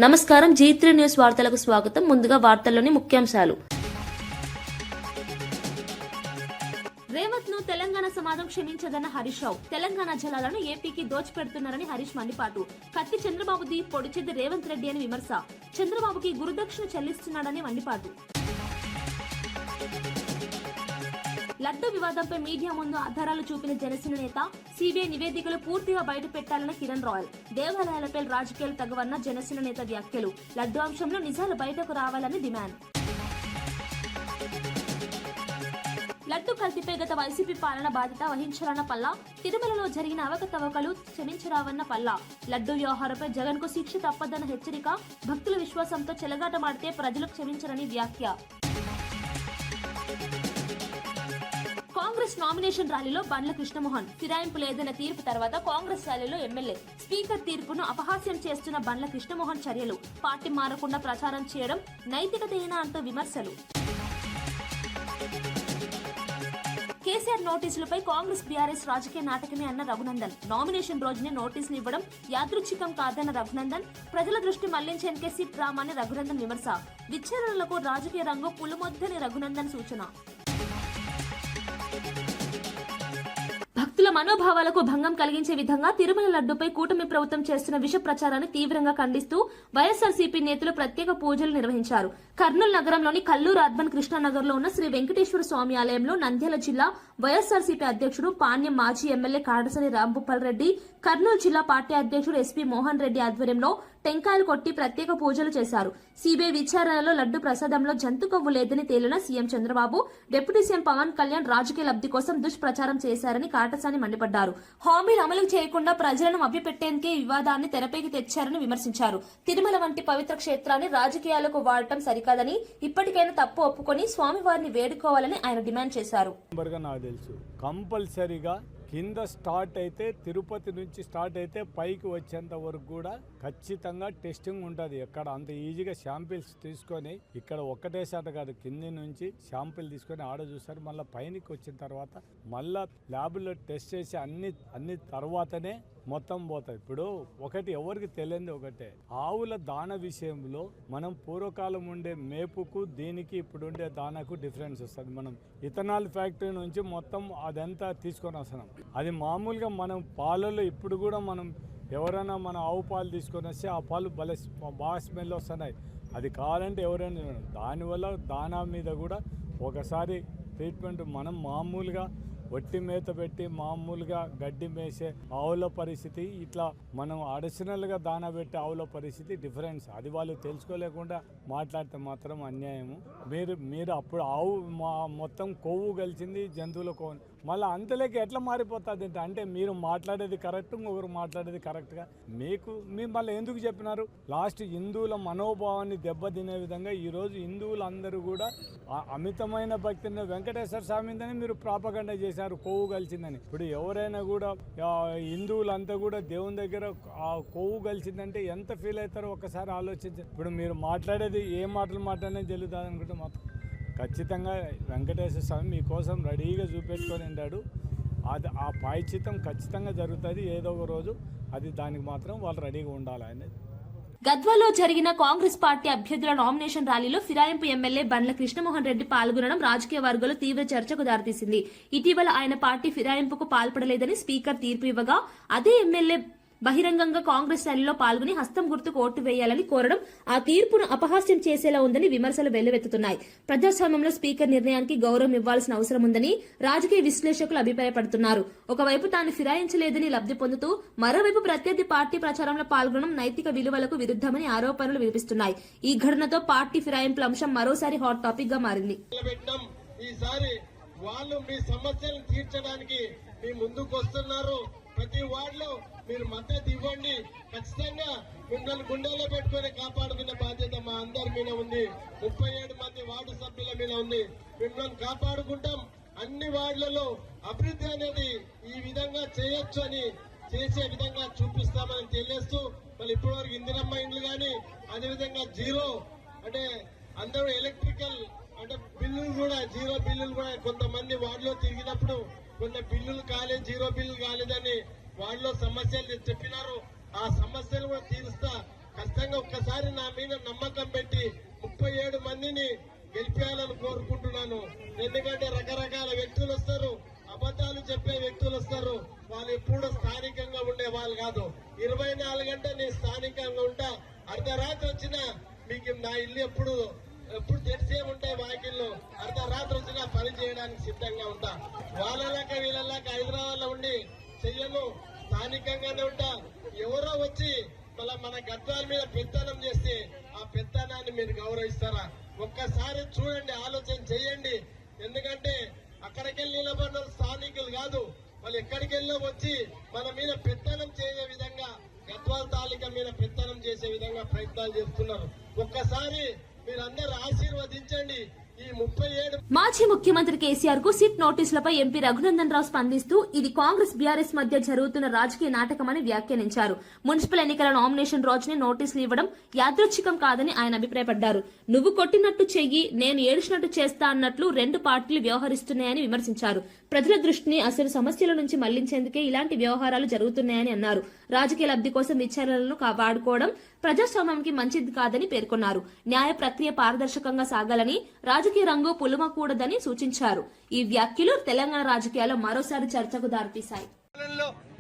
నమస్కారం. G3 news వార్తలకు స్వాగతం. ముందుగా వార్తల్లోని ముఖ్యాంశాలు. రేవంత్ ను తెలంగాణ సమాజం క్షమించదన్న హరీష్ రావు. తెలంగాణ జలాలను ఏపీకి దోచిపెడుతున్నారని హరీష్ మండిపాటు. కత్తి చంద్రబాబుది, పొడిచేది రేవంత్ రెడ్డి అని విమర్శ. చంద్రబాబుకి గురుదక్షిణ చెల్లిస్తున్నాడని మండిపాటు. లడ్డు వివాదంపై మీడియా ముందు ఆధారాలు చూపిన జనసేన నేత, సిబిఐ నివేదికలు పూర్తిగా బయట పెట్టాలని కిరణ్ రాయల్. దేవాలయాలపై రాజకీయాలు తగవన్న జనసేన నేత వ్యాఖ్యలు. లడ్డు అంశంలో నిజాలు బయటకు రావాలని డిమాండ్. లడ్డు కల్తీపై గత వైసీపీ పాలన బాధ్యత వహించాలన్న పల్లా. తిరుమలలో జరిగిన అవకతవకలు క్షమించరావన్న పల్లా. లడ్డు వ్యవహారంపై జగన్ కు శిక్ష తప్పదన్న హెచ్చరిక. భక్తుల విశ్వాసంతో చెలగాటమాడితే ప్రజలు క్షమించరని వ్యాఖ్య. కాంగ్రెస్ నామినేషన్ ర్యాలీలో బండ్ల కృష్ణమోహన్. ఫిరాయింపు లేదన్న తీర్పు తర్వాత కాంగ్రెస్ ర్యాలీలో ఎమ్మెల్యే. స్పీకర్ తీర్పును అపహాస్యం చేస్తున్న బండ్ల కృష్ణమోహన్ చర్యలు. పార్టీ మారకుండా ప్రచారం చేయడం నైతికతేనా అంటూ విమర్శలు. కేసీఆర్ నోటీసులపై కాంగ్రెస్ బీఆర్ఎస్ రాజకీయ నాటకమే అన్న రఘునందన్. నామినేషన్ రోజునే నోటీసులు ఇవ్వడం యాదృచ్ఛికం కాదన్న రఘునందన్. ప్రజల దృష్టి మళ్లించేందుకే సిట్ డ్రామాని రఘునందన్ విమర్శ. విచారణలకు రాజకీయ రంగు పులుమొద్దని రఘునందన్ సూచన. భక్తుల మనోభావాలకు భంగం కలిగించే విధంగా తిరుమల లడ్డుపై కూటమి ప్రభుత్వం చేస్తున్న విష ప్రచారాన్ని తీవ్రంగా ఖండిస్తూ వైఎస్ఆర్సీపీ నేతలు ప్రత్యేక పూజలు నిర్వహించారు. కర్నూలు నగరంలోని కల్లూరు అర్బన్ కృష్ణానగర్ లో ఉన్న శ్రీ వెంకటేశ్వర స్వామి ఆలయంలో నంద్యాల జిల్లా వైఎస్ఆర్సీపీ అధ్యక్షుడు పాణ్యం, మాజీ ఎమ్మెల్యే కాడసరి రాంభూపాల్ రెడ్డి, కర్నూలు జిల్లా పార్టీ అధ్యక్షుడు ఎస్పీ మోహన్ రెడ్డి ఆధ్వర్యంలో టెంకాయలు కొట్టి ప్రత్యేక పూజలు చేశారు. సిబిఐ విచారణలో లడ్డు ప్రసాదంలో జంతు కొవ్వు లేదని తేలిన CM Chandrababu, deputy CM Pawan Kalyan రాజకీయ లబ్ధి కోసం దుష్ప్రచారం చేశారని కాటసాని మండిపడ్డారు. హామీలు అమలు చేయకుండా ప్రజలను మభ్యపెట్టేందుకే వివాదాన్ని తెరపైకి తెచ్చారని విమర్శించారు. తిరుమల వంటి పవిత్ర క్షేత్రాన్ని రాజకీయాలకు వాడటం సరికాదని, ఇప్పటికైనా తప్పు ఒప్పుకొని స్వామివారిని వేడుకోవాలని ఆయన డిమాండ్ చేశారు. కంపల్సరీగా కింద స్టార్ట్ అయితే, తిరుపతి నుంచి స్టార్ట్ అయితే పైకి వచ్చేంత వరకు కూడా ఖచ్చితంగా టెస్టింగ్ ఉంటుంది. ఎక్కడ అంత ఈజీగా శాంపిల్స్ తీసుకొని, ఇక్కడ ఒక్కటేసాట కాదు, కింది నుంచి శాంపిల్ తీసుకొని ఆడ చూస్తారు. మళ్ళీ పైనకి వచ్చిన తర్వాత మళ్ళా ల్యాబ్లో టెస్ట్ చేసి అన్ని తర్వాతనే మొత్తం పోతాయి. ఇప్పుడు ఒకటి ఎవరికి తెలియంది ఒకటే, ఆవుల దాన విషయంలో మనం పూర్వకాలం ఉండే మేపుకు దీనికి ఇప్పుడు ఉండే దానకు డిఫరెన్స్ వస్తుంది. మనం ఇథనాల్ ఫ్యాక్టరీ నుంచి మొత్తం అదంతా తీసుకొని వస్తున్నాం. అది మామూలుగా మనం పాలలో ఇప్పుడు కూడా మనం ఎవరైనా మన ఆవు పాలు తీసుకొని వస్తే ఆ పాలు బాగా స్మెల్ వస్తున్నాయి. అది కావాలంటే ఎవరైనా దానివల్ల దానా మీద కూడా ఒకసారి ట్రీట్మెంట్. మనం మామూలుగా వట్టి మేత పెట్టి మామూలుగా గడ్డి మేసే ఆవుల పరిస్థితి, ఇట్లా మనం అడిషనల్గా దానా పెట్టే ఆవుల పరిస్థితి డిఫరెన్స్. అది వాళ్ళు తెలుసుకోలేకుండా మాట్లాడితే మాత్రం అన్యాయము. మీరు అప్పుడు ఆవు మొత్తం కొవ్వు కలిసింది, జంతువుల కొవ్వు, మళ్ళీ అంతలోకి ఎట్లా మారిపోతుంది అంటే మీరు మాట్లాడేది కరెక్ట్, ఇంకొకరు మాట్లాడేది కరెక్ట్గా మీరు మళ్ళీ ఎందుకు చెప్పినారు? లాస్ట్ హిందువుల మనోభావాన్ని దెబ్బతినే విధంగా ఈరోజు హిందువులందరూ కూడా అమితమైన భక్తిని వెంకటేశ్వర స్వామిని మీరు ప్రాపగండ చేశారు, కొవ్వు కలిసిందని. ఇప్పుడు ఎవరైనా కూడా హిందువులంతా కూడా దేవుని దగ్గర ఆ కొవ్వు కలిసిందంటే ఎంత ఫీల్ అవుతారో ఒకసారి ఆలోచించారు. ఇప్పుడు మీరు మాట్లాడేది ఏ మాటలు మాట్లాడినా జరుగుతుంది అనుకుంటే మాత్రం ఖచ్చితంగా వెంకటేశ్వర స్వామి మీకోసం రెడీగా చూపెట్టుకొని ఉన్నాడు. అది ఆ పాయచితం ఖచ్చితంగా జరుగుతుంది ఏదో ఒక రోజు. అది దానికి మాత్రం వాళ్ళు రెడీగా ఉండాలి అనేది. గద్వాలో జరిగిన కాంగ్రెస్ పార్టీ అభ్యర్థుల నామినేషన్ ర్యాలీలో ఫిరాయింపు ఎమ్మెల్యే బండ్ల కృష్ణమోహన్ రెడ్డి పాల్గొనడం రాజకీయ వర్గాల్లో తీవ్ర చర్చకు దారితీసింది. ఇటీవల ఆయన పార్టీ ఫిరాయింపుకు పాల్పడలేదని స్పీకర్ తీర్పు ఇవ్వగా, అదే ఎమ్మెల్యే బహిరంగంగా కాంగ్రెస్ ర్యాలీలో పాల్గొని హస్తం గుర్తుకు ఓటు వేయాలని కోరడం ఆ తీర్పును అపహాస్యం చేసేలా ఉందని విమర్శలు వెల్లువెత్తుతున్నాయి. ప్రజాస్వామ్యంలో స్పీకర్ నిర్ణయానికి గౌరవం ఇవ్వాల్సిన అవసరం ఉందని రాజకీయ విశ్లేషకులు అభిప్రాయపడుతున్నారు. ఒకవైపు తాను ఫిరాయించలేదని లబ్ధి పొందుతూ, మరోవైపు ప్రత్యర్థి పార్టీ ప్రచారంలో పాల్గొనడం నైతిక విలువలకు విరుద్ధమని ఆరోపణలు వినిపిస్తున్నాయి. ఈ ఘటనతో పార్టీ ఫిరాయింపుల అంశం మరోసారి హాట్ టాపిక్ గా మారింది. వాళ్ళు మీ సమస్యలను తీర్చడానికి మీ ముందుకు వస్తున్నారు. ప్రతి వార్డులో మీరు మద్దతు ఇవ్వండి. ఖచ్చితంగా మిమ్మల్ని గుండెల్లో పెట్టుకుని కాపాడుకునే బాధ్యత మా అందరి మీద ఉంది. 37 మంది వార్డు సభ్యుల మీద ఉంది. మిమ్మల్ని కాపాడుకుంటాం. అన్ని వార్డులలో అభివృద్ధి అనేది ఈ విధంగా చేయొచ్చు అని చేసే విధంగా చూపిస్తామని తెలియస్తూ, మళ్ళీ ఇప్పటివరకు ఇందిరమ్మ ఇండ్లు కానీ, అదేవిధంగా జీరో అంటే అందరూ ఎలక్ట్రికల్ అంటే బిల్లులు కూడా, జీరో బిల్లులు కూడా కొంతమంది వార్డులో తిరిగినప్పుడు కొన్ని బిల్లులు కాలేదు, జీరో బిల్లులు కాలేదని వార్డులో సమస్యలు చెప్పినారు. ఆ సమస్యలు కూడా తీరుస్తా. ఖచ్చితంగా ఒక్కసారి నా మీద నమ్మకం పెట్టి 37 మందిని గెలిపేయాలని కోరుకుంటున్నాను. ఎందుకంటే రకరకాల వ్యక్తులు వస్తారు, అబద్ధాలు చెప్పే వ్యక్తులు వస్తారు. వాళ్ళు ఎప్పుడు స్థానికంగా ఉండే వాళ్ళు కాదు. 24 గంటలు నేను స్థానికంగా ఉంటా. అర్ధరాత్రి వచ్చినా మీకు నా ఇల్లు ఎప్పుడు తెరిసే ఉంటాయి. వాకిళ్ళు అర్ధరాత్రి వచ్చినా పని చేయడానికి సిద్ధంగా ఉంటా. వాళ్ళలాక వీళ్ళలాక హైదరాబాద్ లో ఉండి చెయ్యను, స్థానికంగానే ఉంటా. ఎవరో వచ్చి మళ్ళా మన గద్వాల మీద పెత్తనం చేస్తే ఆ పెత్తనాన్ని మీరు గౌరవిస్తారా? ఒక్కసారి చూడండి, ఆలోచన చెయ్యండి. ఎందుకంటే అక్కడికెళ్ళి నిలబడిన స్థానికులు కాదు, వాళ్ళు ఎక్కడికెళ్ళో వచ్చి మన మీద పెత్తనం చేసే విధంగా, గద్వాల తాలూకా మీద పెత్తనం చేసే విధంగా ప్రయత్నాలు చేస్తున్నారు. ఒక్కసారి మీరందరూ ఆశీర్వదించండి. ఈ 37 మాజీ ముఖ్యమంత్రి కేసీఆర్ కు సిట్ నోటీసులపై ఎంపీ రఘునందన్ రావు స్పందిస్తూ ఇది కాంగ్రెస్ బీఆర్ఎస్ మధ్య జరుగుతున్న రాజకీయ నాటకమని వ్యాఖ్యానించారు. మున్సిపల్ ఎన్నికల నామినేషన్ రోజునే నోటీసులు ఇవ్వడం యాదృచ్ఛికం కాదని ఆయన అభిప్రాయపడ్డారు. నువ్వు కొట్టినట్టు చెయ్యి, నేను ఏడ్చినట్టు చేస్తా అన్నట్లు 2 పార్టీలు వ్యవహరిస్తున్నాయని విమర్శించారు. ప్రజల దృష్టిని అసలు సమస్యల నుంచి మళ్లించేందుకే ఇలాంటి వ్యవహారాలు జరుగుతున్నాయని అన్నారు. రాజకీయ లబ్ధి కోసం విచారణలను వాడుకోవడం ప్రజాస్వామ్యానికి మంచిది కాదని పేర్కొన్నారు. న్యాయ ప్రక్రియ పారదర్శకంగా సాగాలని, రాజకీయ రంగు పులుమకూడదని సూచించారు. ఈ వ్యాఖ్యలు తెలంగాణ రాజకీయాల్లో మరోసారి చర్చకు దారితీశాయి.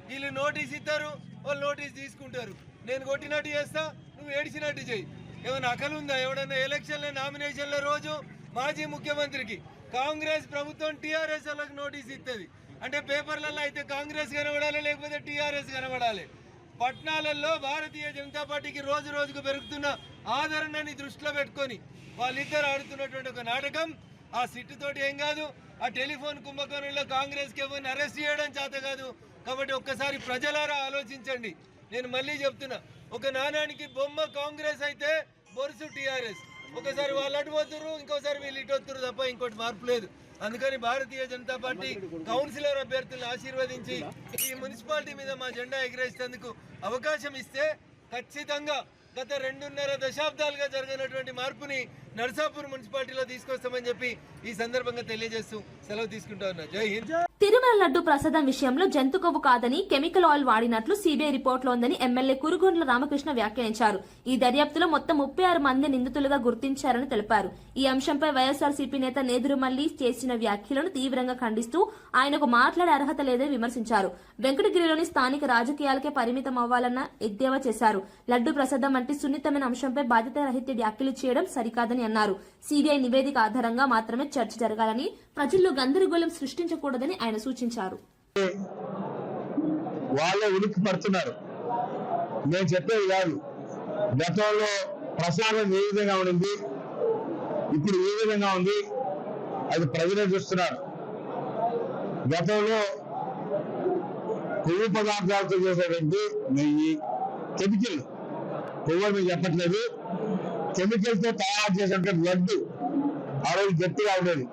వీళ్ళు నోటీస్ ఇస్తారు, వాళ్ళు నోటీస్ తీసుకుంటారు. నేను కొట్టినట్టు చేస్తా, నువ్వు ఏడిచినట్టు చెయ్యి. ఏమైనా అకలుందా? ఎవడన్నా ఎలక్షన్ల నామినేషన్ల రోజు మాజీ ముఖ్యమంత్రికి కాంగ్రెస్ ప్రభుత్వం టీఆర్ఎస్ వాళ్ళకి నోటీస్ ఇస్తుంది అంటే పేపర్లలో అయితే కాంగ్రెస్ కనబడాలి, లేకపోతే టీఆర్ఎస్ కనబడాలి. పట్నాలలో భారతీయ జనతా పార్టీకి రోజు రోజుకు పెరుగుతున్న ఆదరణని దృష్టిలో పెట్టుకొని వాళ్ళిద్దరు ఆడుతున్నటువంటి ఒక నాటకం. ఆ సిట్టు తోటి ఏం కాదు, ఆ టెలిఫోన్ కుంభకోణంలో కాంగ్రెస్కి ఎవరిని అరెస్ట్ చేయడం చేత కాదు. కాబట్టి ఒక్కసారి ప్రజలారా ఆలోచించండి. నేను మళ్ళీ చెప్తున్నా, ఒక నాణానికి బొమ్మ కాంగ్రెస్ అయితే బొరుసు టీఆర్ఎస్. ఒకసారి వాళ్ళు అటు పోతున్నారు, ఇంకోసారి వీళ్ళు ఇటు వస్తున్నారు తప్ప ఇంకోటి మార్పు లేదు. అందుకని భారతీయ జనతా పార్టీ కౌన్సిలర్ అభ్యర్థులను ఆశీర్వదించి ఈ మున్సిపాలిటీ మీద మా జెండా ఎగిరేసేందుకు అవకాశం ఇస్తే ఖచ్చితంగా గత 2.5 దశాబ్దాలుగా జరిగినటువంటి మార్పుని నర్సాపూర్ మున్సిపాలిటీలో తీసుకొస్తామని చెప్పి ఈ సందర్భంగా తెలియజేస్తూ సెలవు తీసుకుంటా ఉన్నా. జై హింద్. తిరుమల లడ్డు ప్రసాదం విషయంలో జంతు కొవ్వు కాదని కెమికల్ ఆయిల్ వాడినట్లు సీబీఐ రిపోర్టులో ఉందని ఎమ్మెల్యే కురుగొండ్ల రామకృష్ణ వ్యాఖ్యానించారు. ఈ దర్యాప్తులో మొత్తం 36 మంది నిందితులుగా గుర్తించారని తెలిపారు. ఈ అంశంపై వైఎస్ఆర్సీపీ నేత నేదురుమల్లి చేసిన వ్యాఖ్యలను తీవ్రంగా ఖండిస్తూ ఆయనకు మాట్లాడే అర్హత లేదని విమర్శించారు. వెంకటగిరిలోని స్థానిక రాజకీయాలకే పరిమితం అవ్వాలన్న ఎద్దేవా చేశారు. లడ్డు ప్రసాదం వంటి సున్నితమైన అంశంపై బాధ్యతారహిత వ్యాఖ్యలు చేయడం సరికాదని అన్నారు. సీబీఐ నివేదిక ఆధారంగా మాత్రమే చర్చ జరగాలని, ప్రజల్లో గందరగోళం సృష్టించకూడదని ఆయన సూచించారు. వాళ్ళే ఉనికి పడుతున్నారు, నేను చెప్పేది కాదు. గతంలో ప్రసాదం ఏ విధంగా ఉండింది, ఇప్పుడు ఏ విధంగా ఉంది, అది ప్రజలే చూస్తున్నారు. గతంలో కొవ్వు పదార్థాలతో చేసేటువంటి నెయ్యి, కెమికల్, కొవ్వు మీకు చెప్పట్లేదు, కెమికల్ తో తయారు చేసినటువంటి లడ్డు ఆ రోజు గట్టిగా ఉండేది.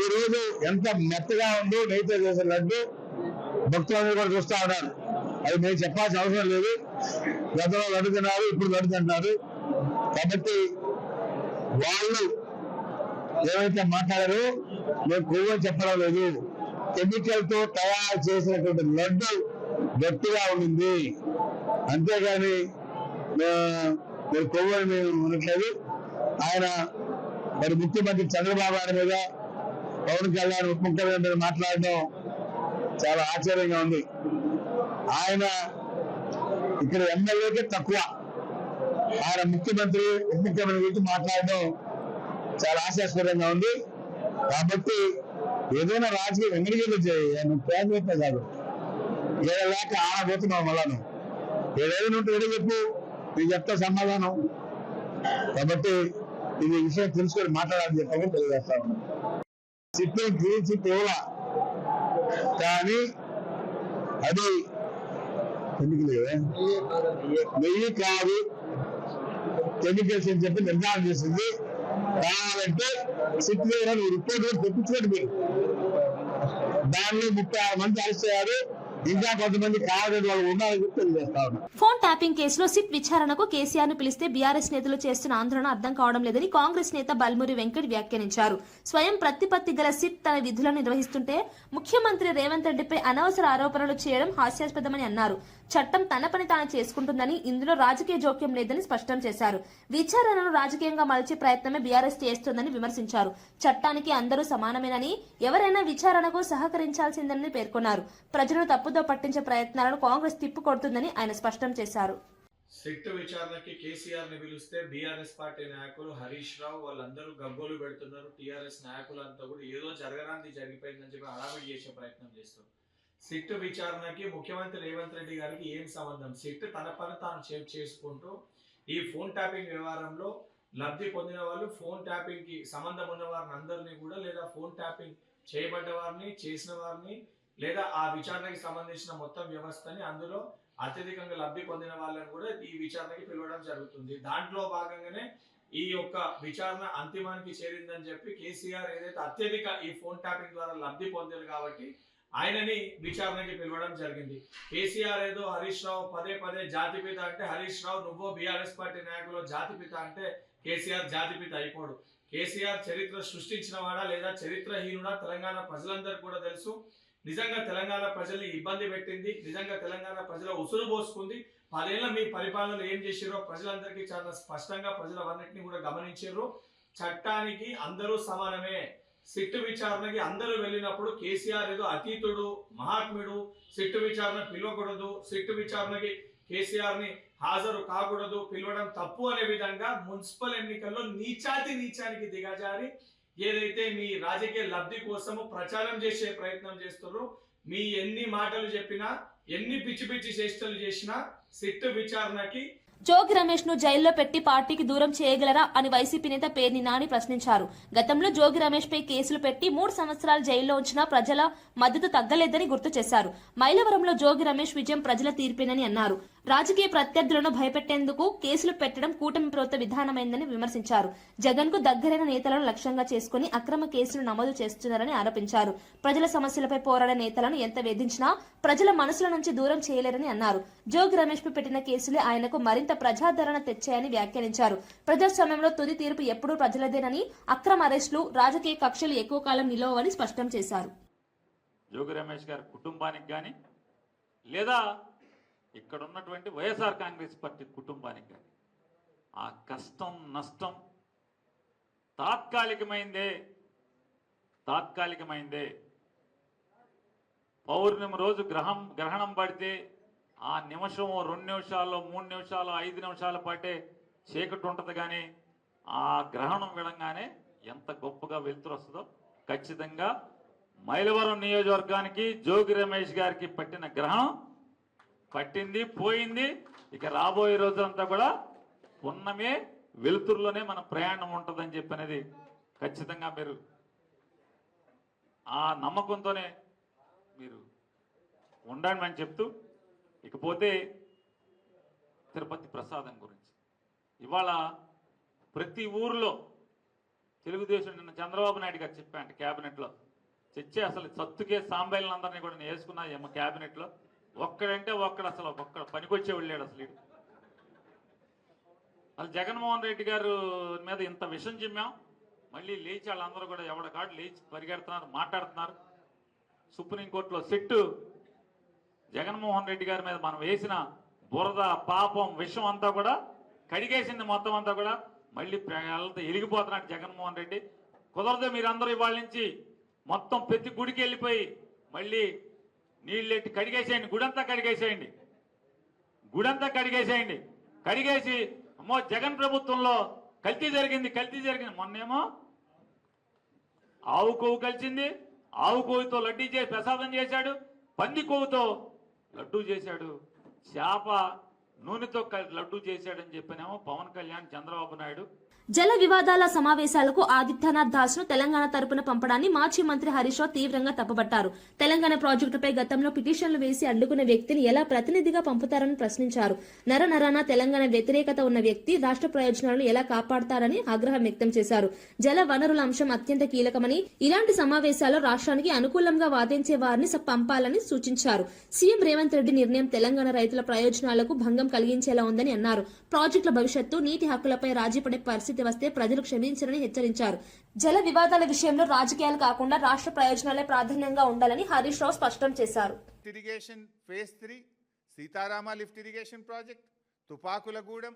ఈ రోజు ఎంత మెత్తగా ఉందో నెయ్యితో చేసిన లడ్డు భక్తులందరూ కూడా చూస్తా ఉన్నారు. అది నేను చెప్పాల్సిన అవసరం లేదు. గతంలో లడ్డు తిన్నారు, ఇప్పుడు లడ్డు తింటున్నారు. కాబట్టి వాళ్ళు ఏవైతే మాట్లాడారో నేను కొవ్వు చెప్పడం లేదు. కెమికల్ తో తయారు చేసినటువంటి లడ్డు గట్టిగా ఉండింది, అంతేగాని మీరు కొవ్వు అని మేము ఉండట్లేదు. ఆయన మరి ముఖ్యమంత్రి చంద్రబాబు నాయుడు మీద, పవన్ కళ్యాణ్ ఉప ముఖ్యమంత్రి మీద మాట్లాడడం చాలా ఆశ్చర్యంగా ఉంది. ఆయన ఇక్కడ ఎమ్మెల్యేకే తక్కువ, ఆయన ముఖ్యమంత్రి ఉప ముఖ్యమంత్రి గురించి మాట్లాడడం చాలా ఆశాస్పదంగా ఉంది. కాబట్టి ఏదైనా రాజకీయ వెంకటగిరిలో చేయి, నువ్వు పేదవేత్త కాదు, ఏదో లేక ఆడబోతున్నావు. మళ్ళా నువ్వు ఏదైనా ఉంటే ఏదో చెప్పు, నీకు చెప్తా సమాధానం. కాబట్టి ఇది విషయం తెలుసుకొని మాట్లాడాలని చెప్పమని తెలియజేస్తా ఉన్నాను. చిట్టు గ్రీన్ చిట్ ఇవ్వాల, కానీ అది నెయ్యి కాదు, కెమికల్స్ అని చెప్పి నిర్ణయం చేసింది. కావాలంటే సిట్ రిపోర్ట్ తెప్పించుకోండి. మీరు దానిలో 36 మంది అరెస్ట్ అయ్యారు. ఇంకా కొంతమంది కావాలని వాళ్ళు ఉన్నారని చెప్పి తెలియజేస్తా ఉన్నా. ఫోన్ ట్యాపింగ్ కేసులో సిట్ విచారణకు కేసీఆర్ ను పిలిస్తే బీఆర్ఎస్ నేతలు చేస్తున్న ఆందోళన అర్థం కావడం లేదని కాంగ్రెస్ నేత బల్మూరి వెంకట్ వ్యాఖ్యానించారు. స్వయం ప్రతిపత్తి గల సిట్ తన విధులను నిర్వహిస్తుంటే ముఖ్యమంత్రి రేవంత్ రెడ్డిపై అనవసర ఆరోపణలు చేయడం హాస్యాస్పదమని అన్నారు. చట్టం తన పని తాను చేసుకుంటుందని, ఇందులో రాజకీయ జోక్యం లేదని స్పష్టం చేశారు. విచారణను రాజకీయంగా మలిచే ప్రయత్నమే బీఆర్ఎస్ చేస్తోందని విమర్శించారు. చట్టానికి అందరూ సమానమేనని, ఎవరైనా విచారణకు సహకరించాల్సిందని పేర్కొన్నారు. ప్రజలను తప్పుదో పట్టించే ప్రయత్నాలను కాంగ్రెస్ తిప్పికొడుతుందని ఆయన స్పష్టం చేశారు. సిట్ విచారణకి కేసీఆర్ ని పిలిస్తే బీఆర్ఎస్ పార్టీ నాయకులు హరీష్ రావు వాళ్ళందరూ గగ్గోలు పెడుతున్నారు. టీఆర్ఎస్ నాయకులంతా కూడా ఏదో జరగరాంది జరిగిపోయిందని చెప్పి హడావిడి చేసే ప్రయత్నం చేస్తారు. సిట్ విచారణకి ముఖ్యమంత్రి రేవంత్ రెడ్డి గారికి ఏం సంబంధం? సిట్ తన పని తాను చేసుకుంటూ ఈ ఫోన్ ట్యాపింగ్ వ్యవహారంలో లబ్ధి పొందిన వాళ్ళు, ఫోన్ ట్యాపింగ్ కి సంబంధం ఉన్న వారిని అందరినీ కూడా, లేదా ఫోన్ ట్యాపింగ్ చేయబడ్డ వారిని, చేసిన వారిని, లేదా ఆ విచారణకి సంబంధించిన మొత్తం వ్యవస్థని, అందులో అత్యధికంగా లబ్ధి పొందిన వాళ్ళని కూడా ఈ విచారణకి పిలవడం జరుగుతుంది. దాంట్లో భాగంగానే ఈ యొక్క విచారణ అంతిమానికి చేరిందని చెప్పి కేసీఆర్ ఏదైతే అత్యధిక ఈ ఫోన్ ట్యాపింగ్ ద్వారా లబ్ధి పొందారు కాబట్టి ఆయనని విచారణకి పిలవడం జరిగింది. కేసీఆర్ ఏదో హరీష్ రావు పదే పదే జాతిపిత అంటే, హరీష్ రావు నువ్వో బీఆర్ఎస్ పార్టీ నాయకులు జాతిపిత అంటే కేసీఆర్ జాతిపిత అయిపోడు. కేసీఆర్ చరిత్ర సృష్టించిన వాడా లేదా చరిత్రహీనుడా తెలంగాణ ప్రజలందరికీ కూడా తెలుసు. నిజంగా తెలంగాణ ప్రజల్ని ఇబ్బంది పెట్టింది, నిజంగా తెలంగాణ ప్రజల ఉసురు పోసుకుంది. 10 ఏళ్ల మీ పరిపాలనలో ఏం చేసిరో ప్రజలందరికీ చాలా స్పష్టంగా ప్రజలవన్నిటిని కూడా గమనించారు. చట్టానికి అందరూ సమానమే. సిట్టు విచారణకి అందరూ వెళ్ళినప్పుడు కేసీఆర్ ఏదో అతీతుడు, మహాత్ముడు, సిట్టు విచారణ పిలవకూడదు, సిట్టు విచారణకి కేసీఆర్ ని హాజరు కాకూడదు, పిలవడం తప్పు అనే విధంగా మున్సిపల్ ఎన్నికల్లో నీచానికి దిగజారి ఏదైతే మీ రాజకీయ లబ్ధి కోసము ప్రచారం చేసే ప్రయత్నం చేస్తున్నారు. మీ ఎన్ని మాటలు చెప్పినా, ఎన్ని పిచ్చి పిచ్చి చేష్టలు చేసినా సిట్టు విచారణకి జోగి రమేష్ ను జైల్లో పెట్టి పార్టీకి దూరం చేయగలరా అని వైసీపీ నేత పేర్ని నాని ప్రశ్నించారు. గతంలో జోగి రమేష్ పై కేసులు పెట్టి 3 సంవత్సరాలు జైల్లో ఉంచినా ప్రజల మద్దతు తగ్గలేదని గుర్తు చేశారు. మైలవరంలో జోగి రమేష్ విజయం ప్రజల తీర్పేనని అన్నారు. రాజకీయ ప్రత్యర్థులను భయపెట్టేందుకు కేసులు పెట్టడం కూటమి ప్రభుత్వ విధానమైందని విమర్శించారు. జగన్ కు దగ్గరైన నేతలను లక్ష్యంగా చేసుకుని అక్రమ కేసులు నమోదు చేస్తున్నారని ఆరోపించారు. ప్రజల సమస్యలపై పోరాడే నేతలను ఎంత వేధించినా ప్రజల మనసుల నుంచి దూరం చేయలేరని అన్నారు. జోగి రమేష్ పై పెట్టిన కేసులే ఆయనకు మరింత ప్రజాదరణ తెచ్చాయని వ్యాఖ్యానించారు. ప్రజాస్వామ్యంలో తుది తీర్పు ఎప్పుడూ ప్రజలదేనని, అక్రమ అరెస్టులు, రాజకీయ కక్షలు ఎక్కువ కాలం నిలవని స్పష్టం చేశారు. జోగి రమేష్ గారి కుటుంబానికి కానీ, లేదా ఇక్కడ ఉన్నటువంటి వైఎస్ఆర్ కాంగ్రెస్ పార్టీ కుటుంబానికి కానీ ఆ కష్టం నష్టం తాత్కాలికమైందే. పౌర్ణమి రోజు గ్రహణం పడితే ఆ నిమిషం 2 నిమిషాల్లో 3 నిమిషాలు 5 నిమిషాల పాటే చీకటి ఉంటుంది. కానీ ఆ గ్రహణం విడంగానే ఎంత గొప్పగా వెలుతురు వస్తుందో ఖచ్చితంగా మైలవరం నియోజకవర్గానికి జోగి రమేష్ గారికి పట్టిన గ్రహణం పట్టింది, పోయింది. ఇక రాబోయే రోజంతా కూడా ఉన్నమే వెలుతురులోనే మన ప్రయాణం ఉంటుందని చెప్పనేది ఖచ్చితంగా మీరు ఆ నమ్మకంతోనే మీరు ఉండండి అని చెప్తూ, ఇకపోతే తిరుపతి ప్రసాదం గురించి ఇవాళ ప్రతి ఊర్లో తెలుగుదేశం నిన్న చంద్రబాబు నాయుడు గారు చెప్పాంట క్యాబినెట్లో చర్చ, అసలు సత్తుకే సాంబైలందరినీ కూడా నేను వేసుకున్నా ఏమో క్యాబినెట్లో. ఒక్కడంటే అసలు ఒక్కడ పనికొచ్చే వెళ్ళాడు. అసలు జగన్మోహన్ రెడ్డి గారు మీద ఇంత విషం చిమ్మాం, మళ్ళీ లేచి వాళ్ళందరూ కూడా ఎవడకాడు లేచి పరిగెడుతున్నారు, మాట్లాడుతున్నారు. సుప్రీంకోర్టులో సిట్టు జగన్మోహన్ రెడ్డి గారి మీద మనం వేసిన బురద, పాపం, విషం అంతా కూడా కడిగేసింది. మొత్తం అంతా కూడా మళ్ళీ ఎలిగిపోతున్నాడు జగన్మోహన్ రెడ్డి. కుదరదు, మీరందరూ ఇవాళ నుంచి మొత్తం ప్రతి గుడికి వెళ్ళిపోయి మళ్ళీ నీళ్ళెట్టి కడిగేసేయండి, గుడంతా కడిగేసేయండి. కడిగేసి అమ్మో జగన్ ప్రభుత్వంలో కల్తీ జరిగింది. మొన్నేమో ఆవు కొవ్వు కలిసింది, ఆవు కొవ్వుతో లడ్డూ చేసి ప్రసాదం చేశాడు, పంది కొవ్వుతో లడ్డూ చేశాడు, చేప నూనెతో లడ్డూ చేశాడని చెప్పినేమో పవన్ కళ్యాణ్, చంద్రబాబు నాయుడు జల వివాదాల సమావేశాలకు ఆదిత్యనాథ్ దాస్ ను తెలంగాణ తరపున పంపడాన్ని మాజీ మంత్రి హరీష్ రావు తీవ్రంగా తప్పుపట్టారు. తెలంగాణ ప్రాజెక్టుపై గతంలో పిటిషన్లు వేసి అడ్డుకున్న వ్యక్తిని ఎలా ప్రతినిధిగా పంపుతారని ప్రశ్నించారు. నరనరాన తెలంగాణ వ్యతిరేకత ఉన్న వ్యక్తి రాష్ట్ర ప్రయోజనాలను ఎలా కాపాడతారని ఆగ్రహం వ్యక్తం చేశారు. జల వనరుల అంశం అత్యంత కీలకమని, ఇలాంటి సమావేశాల్లో రాష్ట్రానికి అనుకూలంగా వాదించే వారిని పంపాలని సూచించారు. సీఎం రేవంత్ రెడ్డి నిర్ణయం తెలంగాణ రైతుల ప్రయోజనాలకు భంగం కలిగించేలా ఉందని అన్నారు. ప్రాజెక్టుల భవిష్యత్తు, నీటి హక్కులపై రాజీపడే పరిస్థితి వస్తే ప్రజలు క్షమించరని హెచ్చరించారు. జల వివాదాల విషయంలో రాజకీయాలు కాకుండా రాష్ట్ర ప్రయోజనాలే ప్రాధాన్యంగా ఉండాలని హరీష్ రావు స్పష్టం చేశారు. Irrigation phase 3, Sitarama lift irrigation project, Tupakulagudem,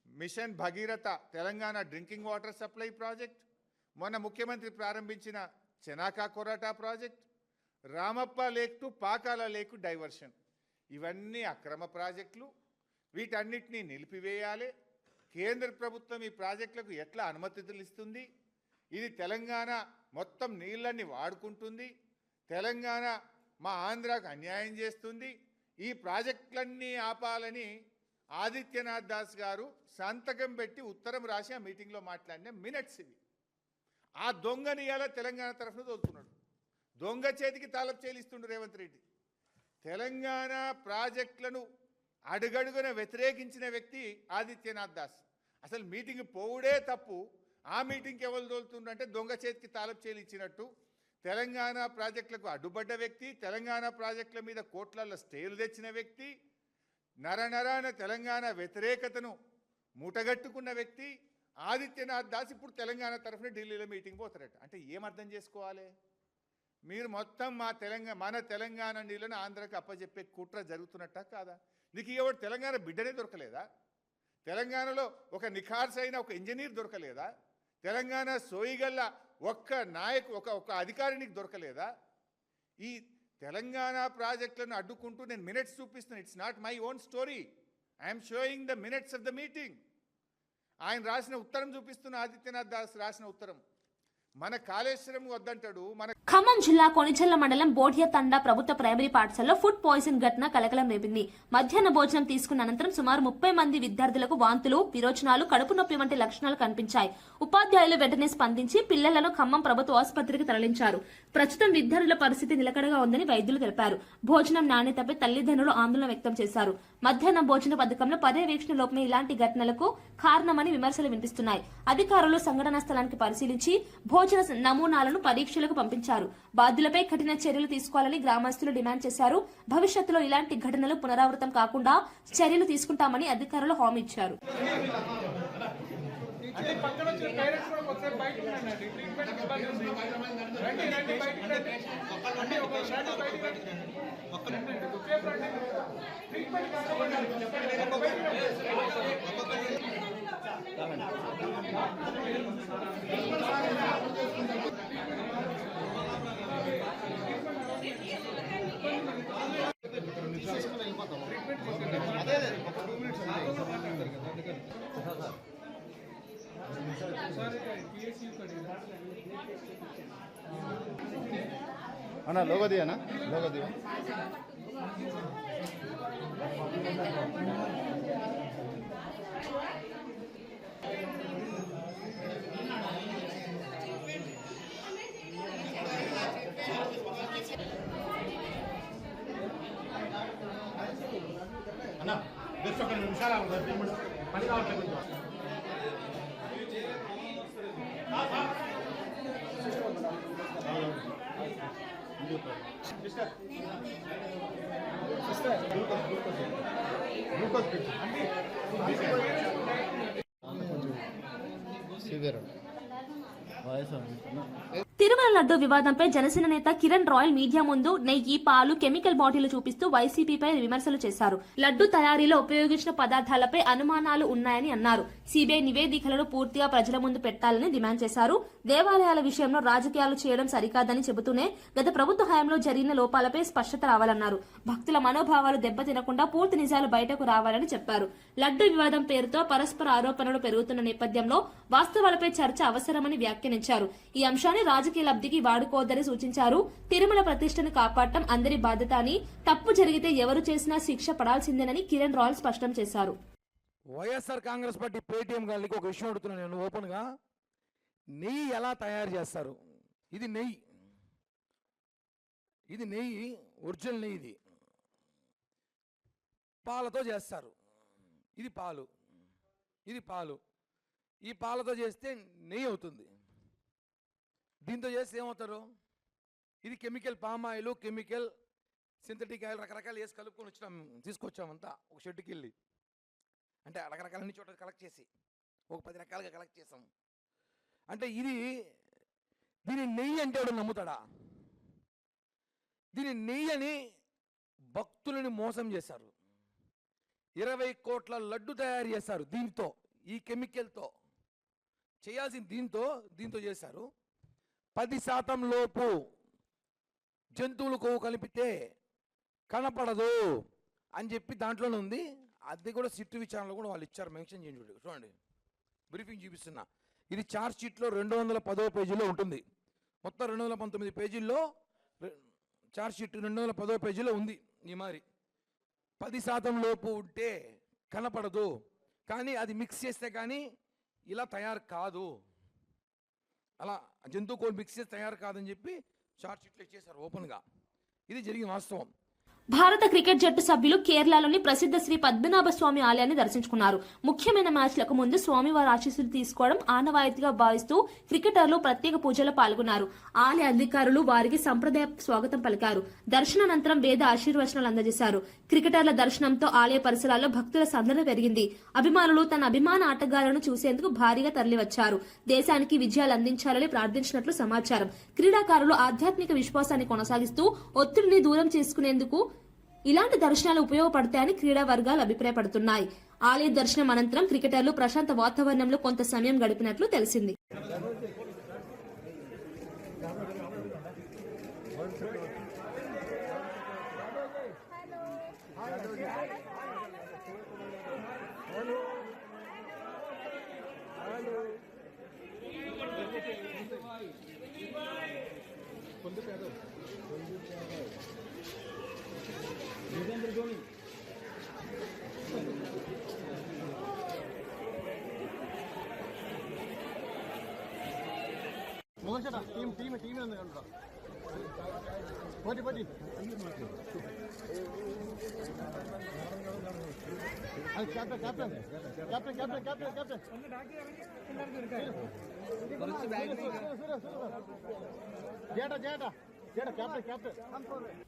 mission Bhagiratha Telangana drinking water supply project, మొన్న ముఖ్యమంత్రి ప్రారంభించిన Chanaka Korata project, Ramappa lake to Pakala lake diversion, ఇవన్నీ అక్రమ ప్రాజెక్టులు. వీటన్నిటినీ నిలిపివేయాలి. కేంద్ర ప్రభుత్వం ఈ ప్రాజెక్టులకు ఎట్లా అనుమతులు ఇస్తుంది? ఇది తెలంగాణ మొత్తం నీళ్ళని వాడుకుంటుంది. తెలంగాణ మా ఆంధ్రాకు అన్యాయం చేస్తుంది. ఈ ప్రాజెక్టులన్నీ ఆపాలని ఆదిత్యనాథ్ దాస్ గారు సంతకం పెట్టి ఉత్తరం రాసి ఆ మీటింగ్లో మాట్లాడిన మినిట్స్ ఇవి. ఆ దొంగని ఇలా తెలంగాణ తరఫున తోలుతున్నాడు. దొంగ చేతికి తాళపు చేలిస్తుండు రేవంత్ రెడ్డి. తెలంగాణ ప్రాజెక్టులను అడుగడుగున వ్యతిరేకించిన వ్యక్తి ఆదిత్యనాథ్ దాస్. అసలు మీటింగ్ పోవుడే తప్పు. ఆ మీటింగ్కి ఎవరు తోలుతుండంటే దొంగ చేతికి తాళపు చేలు ఇచ్చినట్టు. తెలంగాణ ప్రాజెక్టులకు అడ్డుపడ్డ వ్యక్తి, తెలంగాణ ప్రాజెక్టుల మీద కోట్లలో స్టేలు తెచ్చిన వ్యక్తి, నరనరాన తెలంగాణ వ్యతిరేకతను మూటగట్టుకున్న వ్యక్తి ఆదిత్యనాథ్ దాస్ ఇప్పుడు తెలంగాణ తరఫున ఢిల్లీలో మీటింగ్ పోతారట. అంటే ఏమర్థం చేసుకోవాలి? మీరు మొత్తం మన తెలంగాణ నీళ్ళను ఆంధ్రాకి అప్పచెప్పే కుట్ర జరుగుతున్నట్ట కాదా? నీకు ఎవరు తెలంగాణ బిడ్డనే దొరకలేదా? తెలంగాణలో ఒక నిఖార్సైన ఒక ఇంజనీర్ దొరకలేదా? తెలంగాణ సోయిగల్ల ఒక్క ఒక అధికారికి దొరకలేదా? ఈ తెలంగాణ ప్రాజెక్టులను అడ్డుకుంటూ నేను మినిట్స్ చూపిస్తున్నాను. It's not my own story. I'm showing the minutes of the meeting. ఆయన రాసిన ఉత్తరం చూపిస్తున్న ఆదిత్యనాథ్ దాస్ రాసిన ఉత్తరం. మన కాళేశ్వరం వద్దంటాడు. ఖమ్మం జిల్లా కొనిచెల్ల మండలం బోడియ తండా ప్రభుత్వ ప్రైమరీ పాఠశాలలో ఫుడ్ పాయిజన్ ఘటన కలకలం రేపింది. మధ్యాహ్న భోజనం తీసుకున్న అనంతరం సుమారు 30 మంది విద్యార్థులకు వాంతులు, విరోచనాలు, కడుపు నొప్పి వంటి లక్షణాలు కనిపించాయి. ఉపాధ్యాయులు వెంటనే స్పందించి పిల్లలను ఖమ్మం ప్రభుత్వ ఆసుపత్రికి తరలించారు. ప్రస్తుతం విద్యార్థుల పరిస్థితి నిలకడగా ఉందని వైద్యులు తెలిపారు. భోజనం నాణ్యతపై తల్లిదండ్రులు ఆందోళన వ్యక్తం చేశారు. మధ్యాహ్న భోజన పథకంలో పర్యవేక్షణ లోపమే ఇలాంటి ఘటనలకు కారణమని విమర్శలు వినిపిస్తున్నాయి. అధికారులు సంఘటనా స్థలానికి పరిశీలించి భోజన నమూనాలను పరీక్షలకు పంపించారు. బాధ్యులపై కఠిన చర్యలు తీసుకోవాలని గ్రామస్తులు డిమాండ్ చేశారు. భవిష్యత్తులో ఇలాంటి ఘటనలు పునరావృతం కాకుండా చర్యలు తీసుకుంటామని అధికారులు హామీ ఇచ్చారు. అన్నా లోగో దియనా, లోగో దియ. అన్నా జస్ట్ ఒక నిమిషాలు ఆగు, పని కావట్లేదు. తిరుమల లడ్డు వివాదంపై జనసేన నేత కిరణ్ రాయల్ మీడియా ముందు నెయ్యి, పాలు, కెమికల్ బాటిల్ చూపిస్తూ వైసీపీపై విమర్శలు చేశారు. లడ్డు తయారీలో ఉపయోగించిన పదార్థాలపై అనుమానాలు ఉన్నాయని అన్నారు. సిబిఐ నివేదికలను పూర్తిగా ప్రజల ముందు పెట్టాలని డిమాండ్ చేశారు. దేవాలయాల విషయంలో రాజకీయాలు చేయడం సరికాదని చెబుతూనే గత ప్రభుత్వ హయాంలో జరిగిన లోపాలపై స్పష్టత రావాలన్నారు. భక్తుల మనోభావాలు దెబ్బతినకుండా పూర్తి నిజాలు బయటకు రావాలని చెప్పారు. లడ్డు వివాదం పేరుతో పరస్పర ఆరోపణలు పెరుగుతున్న నేపథ్యంలో వాస్తవాలపై చర్చ అవసరమని వ్యాఖ్యానించారు. ఈ అంశాన్ని రాజకీయ లబ్ధికి వాడుకోవద్దని సూచించారు. తిరుమల ప్రతిష్టను కాపాడటం అందరి బాధ్యత అని, తప్పు జరిగితే ఎవరు చేసినా శిక్ష పడాల్సిందేనని కిరణ్ రాయల్ స్పష్టం చేశారు. వైఎస్ఆర్ కాంగ్రెస్ పార్టీ పేటీఎం గారికి ఒక విషయం అడుగుతున్నాను నేను ఓపెన్గా. నెయ్యి ఎలా తయారు చేస్తారు? ఇది నెయ్యి, ఒరిజినల్ నెయ్యి. ఇది పాలతో చేస్తారు. ఇది పాలు. ఈ పాలతో చేస్తే నెయ్యి అవుతుంది. దీంతో చేస్తే ఏమవుతారు? ఇది chemical, palm oil, chemical, synthetic oil రకరకాలు వేసి కలుపుకొని తీసుకొచ్చామంతా ఒక షెడ్కి వెళ్ళి. అంటే రకరకాల అన్ని చోట్ల కలెక్ట్ చేసి ఒక 10 రకాలుగా కలెక్ట్ చేసాం. అంటే దీని నెయ్యి అంటే ఎవడు నమ్ముతాడా? దీని నెయ్యి అని భక్తులని మోసం చేశారు. 20 కోట్ల లడ్డు తయారు చేశారు దీంతో, ఈ కెమికల్తో చేయాల్సిన దీంతో చేశారు. 10% లోపు జంతువుల కొవ్వు కలిపితే కనపడదు అని చెప్పి దాంట్లోనే ఉంది. అది కూడా సిట్టు విచారణలో కూడా వాళ్ళు ఇచ్చారు, మెన్షన్ చేయండి. చూడండి, బ్రీఫింగ్ చూపిస్తున్నా. ఇది ఛార్జ్ షీట్లో 210వ పేజీలో ఉంటుంది. మొత్తం 219 పేజీల్లో ఛార్జ్ షీట్ 210వ పేజీలో ఉంది. ఈ మరి 10% లోపు ఉంటే కనపడదు, కానీ అది మిక్స్ చేస్తే కానీ ఇలా తయారు కాదు, అలా జంతువు కోడి మిక్స్ చేసి తయారు కాదని చెప్పి ఛార్జ్ షీట్లో ఇచ్చేశారు ఓపెన్గా. ఇది జరిగిన వాస్తవం. భారత క్రికెట్ జట్టు సభ్యులు కేరళలోని ప్రసిద్ధ శ్రీ పద్మనాభ స్వామి ఆలయాన్ని దర్శించుకున్నారు. ముఖ్యమైన మ్యాచ్లకు ముందు స్వామివారి ఆశీస్సులు తీసుకోవడం ఆనవాయితీగా భావిస్తూ క్రికెటర్లు ప్రత్యేక పూజలో పాల్గొన్నారు. ఆలయ అధికారులు వారికి సంప్రదాయ స్వాగతం పలికారు. దర్శనానంతరం వేద ఆశీర్వచనాలు అందజేశారు. క్రికెటర్ల దర్శనంతో ఆలయ పరిసరాల్లో భక్తుల సందడి పెరిగింది. అభిమానులు తన అభిమాన ఆటగాళ్లను చూసేందుకు భారీగా తరలివచ్చారు. దేశానికి విజయాలు అందించాలని ప్రార్థించినట్లు సమాచారం. క్రీడాకారులు ఆధ్యాత్మిక విశ్వాసాన్ని కొనసాగిస్తూ ఒత్తిడిని దూరం చేసుకునేందుకు ఇలాంటి దర్శనాలు ఉపయోగపడతాయని క్రీడా వర్గాలు అభిప్రాయపడుతున్నాయి. ఆలయ దర్శనం అనంతరం క్రికెటర్లు ప్రశాంత వాతావరణంలో కొంత సమయం గడిపినట్లు తెలిసింది. టీమ్ ఉంది కనుక పోటీ క్యాప్టెన్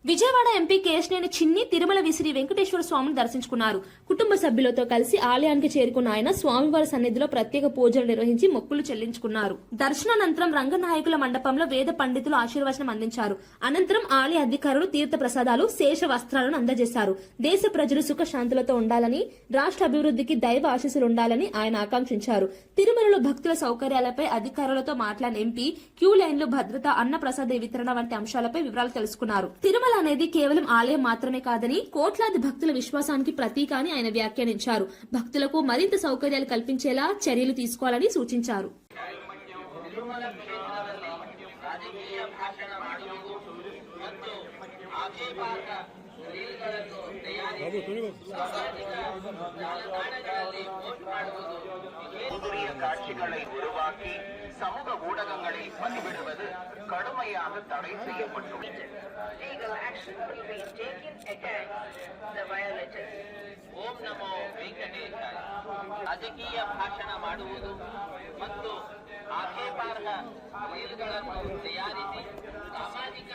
విజయవాడ ఎంపీ కేశినేని చిన్ని తిరుమల శ్రీ వెంకటేశ్వర స్వామిని దర్శించుకున్నారు. కుటుంబ సభ్యులతో కలిసి ఆలయానికి చేరుకున్న ఆయన స్వామివారి సన్నిధిలో ప్రత్యేక పూజలు నిర్వహించి మొక్కులు చెల్లించుకున్నారు. దర్శనానంతరం రంగనాయకుల మండపంలో వేద పండితులు ఆశీర్వచనం అందించారు. అనంతరం ఆలయ అధికారులు తీర్థ ప్రసాదాలు, శేష వస్త్రాలను అందజేశారు. దేశ ప్రజలు సుఖశాంతులతో ఉండాలని, రాష్ట్ర అభివృద్ధికి దైవ ఆశీస్సులు ఉండాలని ఆయన ఆకాంక్షించారు. తిరుమలలో భక్తుల సౌకర్యాలపై అధికారులతో మాట్లాడిన ఎంపీ క్యూ లైన్లు, భద్రత, అన్న ప్రసాద వితరణ వంటి అంశాలపై వివరాలు తెలుసుకున్నారు. తిరుమల అనేది కేవలం ఆలయం మాత్రమే కాదని, కోట్లాది భక్తుల విశ్వాసానికి ప్రతీక అని ఆయన వ్యాఖ్యానించారు. భక్తులకు మరింత సౌకర్యాలు కల్పించేలా చర్యలు తీసుకోవాలని సూచించారు. காட்சிகளை உருவாக்கி சமூக ஊடகங்களில் பதிவிடுவது கடுமையாக தடை செய்யப்பட்டுள்ளது. ಓಂ ನಮೋ ವೆಂಕಟೇಶಾಯ. ರಾಜಕೀಯ ಭಾಷಣ ಮಾಡುವುದು ಮತ್ತು ಆಕ್ಷೇಪಾರ್ಹ ರೀಲ್ಗಳನ್ನು ತಯಾರಿಸಿ ಸಾಮಾಜಿಕ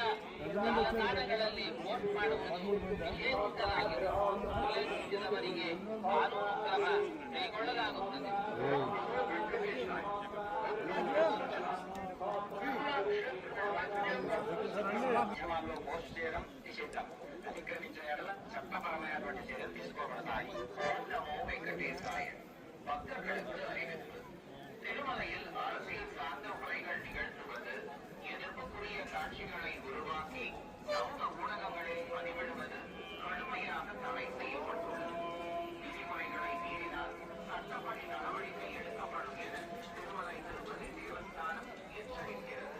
ಜಾಲತಾಣಗಳಲ್ಲಿ ಪೋಸ್ಟ್ ಮಾಡುವುದು ನಿಷೇಧಿಸಲಾಗಿದೆ. ಉಲ್ಲಂಘಿಸಿದವರಿಗೆ ಕಾನೂನು ಕ್ರಮ ಕೈಗೊಳ್ಳಲಾಗುತ್ತದೆ. పోస్ట్ చేయడం నిషిద్ధం. అతిక్రమించిన ఎడల చట్టపరమైనటువంటి చర్యలు తీసుకోబడతాయి. వెంకటేశాయ. భక్తர்களுக்கு அறிவிப்பு. திருமலையில் அரசியல் சார்ந்த உரைகள் நிகழ்த்துவது, எதிர்ப்புக்குரிய காட்சிகளை உருவாக்கி சமூக ஊடகங்களில் பதிவிடுவது கடுமையாக தடை செய்யப்பட்டுள்ளது. விதிமுறைகளை மீறினால் சட்டப்படி நடவடிக்கை எடுக்கப்படும் என திருமலை திருப்பதி தேவஸ்தானம் எச்சரிக்கிறது.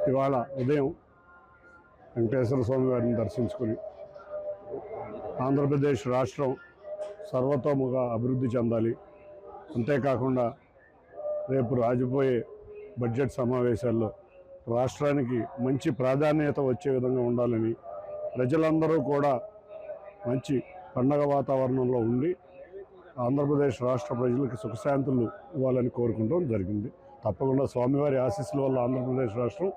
ఇవాళ ఉదయం వెంకటేశ్వర స్వామి వారిని దర్శించుకుని ఆంధ్రప్రదేశ్ రాష్ట్రం సర్వతోముఖ అభివృద్ధి చెందాలి, అంతేకాకుండా రేపు రాజుపోయే బడ్జెట్ సమావేశాల్లో రాష్ట్రానికి మంచి ప్రాధాన్యత వచ్చే విధంగా ఉండాలని ప్రజలందరూ కూడా మంచి పండగ వాతావరణంలో ఉండి ఆంధ్రప్రదేశ్ రాష్ట్ర ప్రజలకు సుఖశాంతులు ఇవ్వాలని కోరుకుంటాం జరిగింది. తప్పకుండా స్వామివారి ఆశీస్సుల వల్ల ఆంధ్రప్రదేశ్ రాష్ట్రం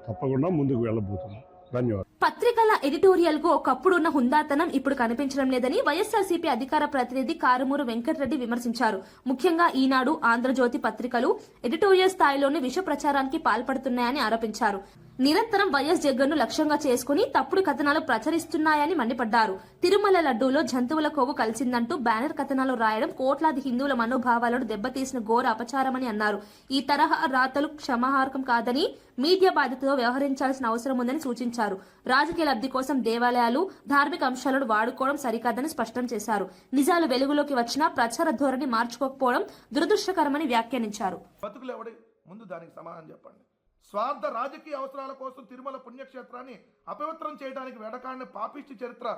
తప్పకుండా ముందుకు వెళ్ళబోతుంది. ధన్యవాదాలు. పత్రికల ఎడిటోరియల్ కు ఒకప్పుడు ఉన్న హుందాతనం ఇప్పుడు కనిపించడం లేదని వైఎస్ఆర్సీపీ అధికార ప్రతినిధి కారుమూరు వెంకటరెడ్డి విమర్శించారు. ముఖ్యంగా ఈనాడు, ఆంధ్రజ్యోతి పత్రికలు ఎడిటోరియల్ స్థాయిలోనే విష ప్రచారానికి పాల్పడుతున్నాయని ఆరోపించారు. నిరంతరం వైఎస్ జగన్ ను లక్ష్యంగా చేసుకుని తప్పుడు కథనాలు ప్రచురిస్తున్నాయని మండిపడ్డారు. తిరుమల లడ్డూలో జంతువుల కొవ్వు కలిసిందంటూ బ్యానర్ కథనాలు రాయడం కోట్లాది హిందువుల మనోభావాలను దెబ్బతీసిన ఘోర అపచారమని అన్నారు. ఈ తరహా రాతలు క్షమార్హం కాదని, మీడియా బాధ్యతతో వ్యవహరించాల్సిన అవసరం ఉందని సూచించారు. రాజకీయ లబ్ధి కోసం దేవాలయాలు, ధార్మిక అంశాలను వాడుకోవడం సరికాదని స్పష్టం చేశారు. నిజాలు వెలుగులోకి వచ్చినా ప్రచార ధోరణి మార్చుకోకపోవడం దురదృష్టకరమని వ్యాఖ్యానించారు. ముందు దానికి సమాధానం చెప్పండి. స్వార్థ రాజకీయ అవసరాల కోసం తిరుమల పుణ్యక్షేత్రాన్ని అపవిత్రం చేయడానికి వెడకాడిన పాపిష్టి చరిత్ర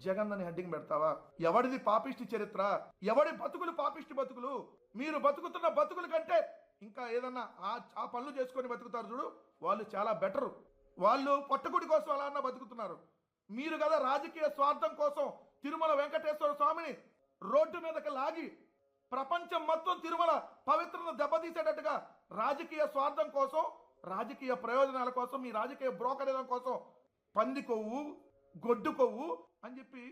జగన్ అని హెడ్డింగ్ పెడతావా? ఎవడిది పాపిష్టి చరిత్ర? ఎవడి బతుకులు పాపిష్టి బతుకులు? మీరు బతుకుతున్న బతుకుల కంటే ఇంకా ఏదన్నా ఆ పనులు చేసుకొని బతుకుతారు చూడు, వాళ్ళు చాలా బెటరు. వాళ్ళు పొట్టగుడి కోసం అలా అన్నా బతుకుతున్నారు. మీరు కదా రాజకీయ స్వార్థం కోసం తిరుమల వెంకటేశ్వర స్వామిని రోడ్డు మీదకి లాగి ప్రపంచం మొత్తం తిరుమల పవిత్రను దెబ్బతీసేటట్టుగా రాజకీయ స్వార్థం కోసం, రాజకీయ ప్రయోజనాల కోసం, మీ రాజకీయ బ్రోకరేజం కోసం పంది కొవ్వు, గొడ్డు కొవ్వు అని చెప్పి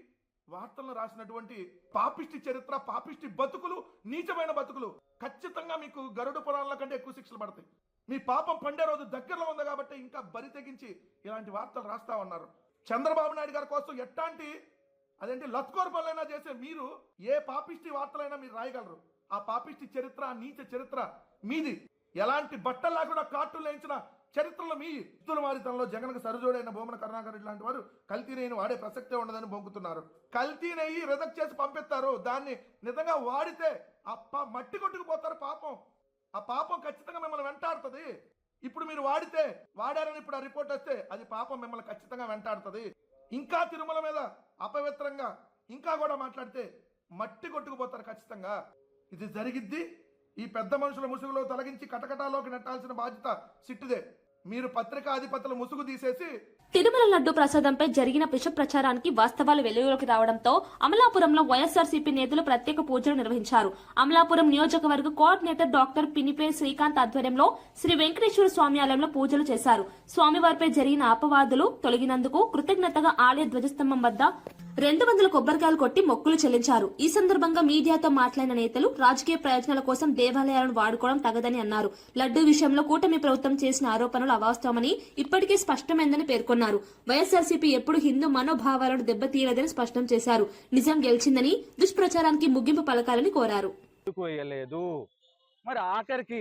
వార్తలను రాసినటువంటి పాపిష్టి చరిత్ర, పాపిష్టి బతుకులు, నీచమైన బతుకులు. ఖచ్చితంగా మీకు గరుడ పురాణాల కంటే ఎక్కువ శిక్షలు పడతాయి. మీ పాపం పండే రోజు దగ్గరలో ఉంది కాబట్టి ఇంకా బరి తెగించి ఇలాంటి వార్తలు రాస్తా ఉన్నారు. చంద్రబాబు నాయుడు గారి కోసం ఎట్లాంటి లత్కోర్ పనులైనా చేసే మీరు ఏ పాపిష్టి వార్తలైనా మీరు రాయగలరు. ఆ పాపిష్టి చరిత్ర, నీచ చరిత్ర మీది. ఎలాంటి బట్టల్లా కూడా కార్టూన్లు వేయించిన చరిత్రలో మీ ఇత్తుల మారితనంలో జగన్కు సరిజోడైన భూమన కరుణాకర్ రెడ్డి లాంటి వారు కల్తీ నెయ్యిని వాడే ప్రసక్తే ఉండదని బొంకుతున్నారు. కల్తీ నెయ్యి రిజెక్ట్ చేసి పంపిస్తారు. దాన్ని నిజంగా వాడితే మట్టి కొట్టుకుపోతారు. పాపం, ఆ పాపం ఖచ్చితంగా మిమ్మల్ని వెంటాడుతుంది. ఇప్పుడు మీరు వాడారని ఇప్పుడు ఆ రిపోర్ట్ వస్తే అది పాపం మిమ్మల్ని ఖచ్చితంగా వెంటాడుతుంది. ఇంకా తిరుమల మీద అపవిత్రంగా ఇంకా కూడా మాట్లాడితే మట్టి కొట్టుకుపోతారు ఖచ్చితంగా. ఇది జరిగిద్ది. ఈ పెద్ద మనుషుల ముసుగులో తొలగించి కటకటాలోకి నెట్టాల్సిన బాధ్యత సిట్టుదే. మీరు పత్రికాధిపతుల ముసుగు తీసేసి తిరుమల లడ్డు ప్రసాదంపై జరిగిన విష ప్రచారానికి వాస్తవాలు వెలుగులోకి రావడంతో అమలాపురంలో వైఎస్ఆర్సీపీ నేతలు ప్రత్యేక పూజలు నిర్వహించారు. అమలాపురం నియోజకవర్గ కోఆర్డినేటర్ డాక్టర్ పినిపే శ్రీకాంత్ ఆధ్వర్యంలో శ్రీ వెంకటేశ్వర స్వామి ఆలయంలో పూజలు చేశారు. స్వామివారిపై జరిగిన అపవాదులు తొలగినందుకు కృతజ్ఞతగా ఆలయ ధ్వజస్తంభం వద్ద 200 కొబ్బరికాయలు కొట్టి మొక్కులు చెల్లించారు. ఈ సందర్భంగా మీడియాతో మాట్లాడిన నేతలు రాజకీయ ప్రయోజనాల కోసం దేవాలయాలను వాడుకోవడం తగదని అన్నారు. లడ్డూ విషయంలో కూటమి ప్రభుత్వం చేసిన ఆరోపణలు అవాస్తవమని ఇప్పటికే స్పష్టమైందని పేర్కొన్నారు. వైఎస్ఆర్సీపీ ఎప్పుడు హిందూ మనోభావాలను దెబ్బతీయలేదని స్పష్టం చేశారు. నిజం గెలిచిందని దుష్ప్రచారానికి ముగింపు పలకాలని కోరారు. మరి ఆఖరికి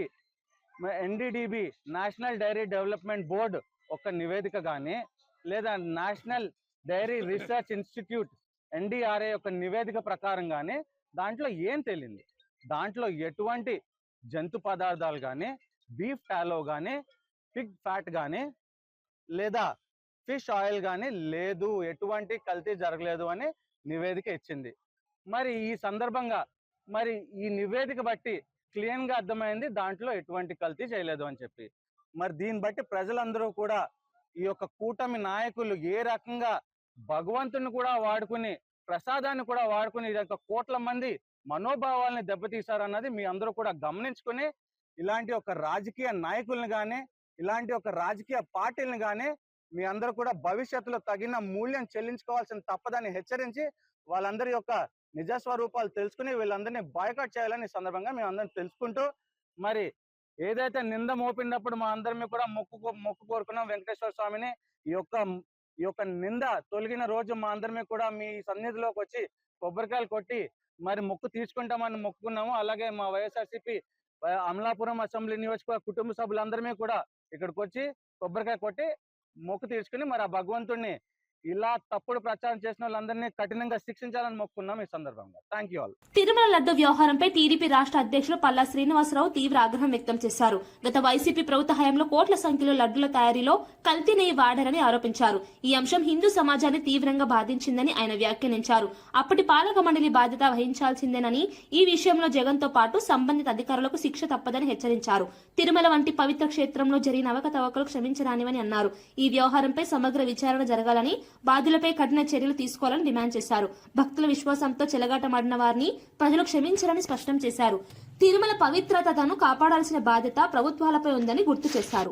NDDB national dairy development board ఒక నివేదిక గానీ లేదా national dairy research institute NDRA యొక్క నివేదిక ప్రకారంగానే దాంట్లో ఏం తేలింది? దాంట్లో ఎటువంటి జంతు పదార్థాలు కానీ, బీఫ్ టాలో కానీ, పిగ్ ఫ్యాట్ కానీ లేదా ఫిష్ ఆయిల్ కానీ లేదు, ఎటువంటి కల్తీ జరగలేదు అని నివేదిక ఇచ్చింది. మరి ఈ సందర్భంగా మరి ఈ నివేదిక బట్టి క్లియర్గా అర్థమైంది దాంట్లో ఎటువంటి కల్తీ చేయలేదు అని చెప్పి. మరి దీన్ని బట్టి ప్రజలందరూ కూడా ఈ యొక్క కూటమి నాయకులు ఏ రకంగా భగవంతుని కూడా వాడుకుని, ప్రసాదాన్ని కూడా వాడుకుని కోట్ల మంది మనోభావాలని దెబ్బతీశారన్నది మీ అందరూ కూడా గమనించుకుని ఇలాంటి ఒక రాజకీయ నాయకుల్ని కానీ, ఇలాంటి ఒక రాజకీయ పార్టీలను కానీ మీ అందరూ కూడా భవిష్యత్తులో తగిన మూల్యం చెల్లించుకోవాల్సిన తప్పదని హెచ్చరించి వాళ్ళందరి యొక్క నిజస్వరూపాలు తెలుసుకుని వీళ్ళందరినీ బాయ్కాట్ చేయాలని సందర్భంగా మేము అందరం తెలుసుకుంటూ, మరి ఏదైతే నింద మోపినప్పుడు మా అందరినీ కూడా మొక్కు కోరుకున్నాం వెంకటేశ్వర స్వామిని. ఈ యొక్క నింద తొలగిన రోజు మా అందరినీ కూడా మీ సన్నిధిలోకి వచ్చి కొబ్బరికాయలు కొట్టి మరి మొక్కు తీసుకుంటామని మొక్కుకున్నాము. అలాగే మా వైఎస్ఆర్సీపీ అమలాపురం అసెంబ్లీ నియోజకవర్గ కుటుంబ సభ్యులందరినీ కూడా ఇక్కడికి వచ్చి కొబ్బరికాయ కొట్టి మొక్కు తీర్చుకుని మరి ఆ భగవంతుడిని ఇలా తప్పుడు ప్రచారం చేసిన వాళ్ళందరినీ కఠినంగా శిక్షించాలని మొక్కున్నాం ఈ సందర్భంగా. Thank you all. Tirumala laddu వ్యవహారంపై టీడీపీ రాష్ట్ర అధ్యక్షులు పల్లా శ్రీనివాసరావు తీవ్ర ఆగ్రహం వ్యక్తం చేశారు. గత వైసీపీ ప్రభుత్వ హయాంలో కోట్ల సంఖ్యలో లడ్డుల తయారీలో కల్తీ నెయ్యి వాడారని ఆరోపించారు. ఈ అంశం హిందూ సమాజాన్ని తీవ్రంగా బాధించిందని ఆయన వ్యాఖ్యానించారు. అప్పటి పాలక మండలి బాధ్యత వహించాల్సిందేనని, ఈ విషయంలో జగన్ తో పాటు సంబంధిత అధికారులకు శిక్ష తప్పదని హెచ్చరించారు. తిరుమల వంటి పవిత్ర క్షేత్రంలో జరిగిన అవకతవకలు క్షమించరానివని అన్నారు. ఈ వ్యవహారంపై సమగ్ర విచారణ జరగాలని, బాధ్యులపై కఠిన చర్యలు తీసుకోవాలని డిమాండ్ చేశారు. భక్తుల విశ్వాసంతో చెలగాటమాడిన వారిని ప్రజలు క్షమించాలని స్పష్టం చేశారు. తిరుమల పవిత్రతను కాపాడాల్సిన బాధ్యత ప్రభుత్వాలపై ఉందని గుర్తు చేశారు.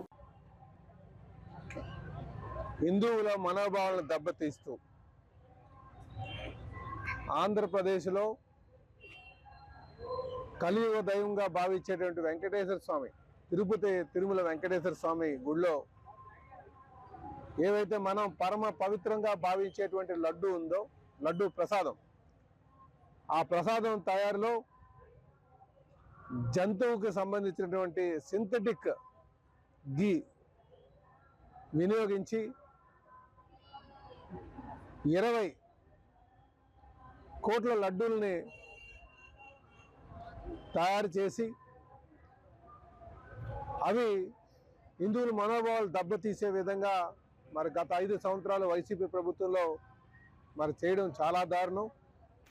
హిందువుల మనోభావాలను దెబ్బతీస్తూ ఆంధ్రప్రదేశ్లో కలియుగ దైవంగా భావించేటువంటి వెంకటేశ్వర స్వామి, తిరుమల వెంకటేశ్వర స్వామి గుడిలో ఏవైతే మనం పరమ పవిత్రంగా భావించేటువంటి లడ్డు ఉందో, లడ్డు ప్రసాదం, ఆ ప్రసాదం తయారులో జంతువుకి సంబంధించినటువంటి సింథటిక్ గీ వినియోగించి 20 కోట్ల లడ్డూల్ని తయారు చేసి అవి హిందువుల మనోభావాలు దెబ్బతీసే విధంగా మరి గత 5 సంవత్సరాలు వైసీపీ ప్రభుత్వంలో మరి చేయడం చాలా దారుణం.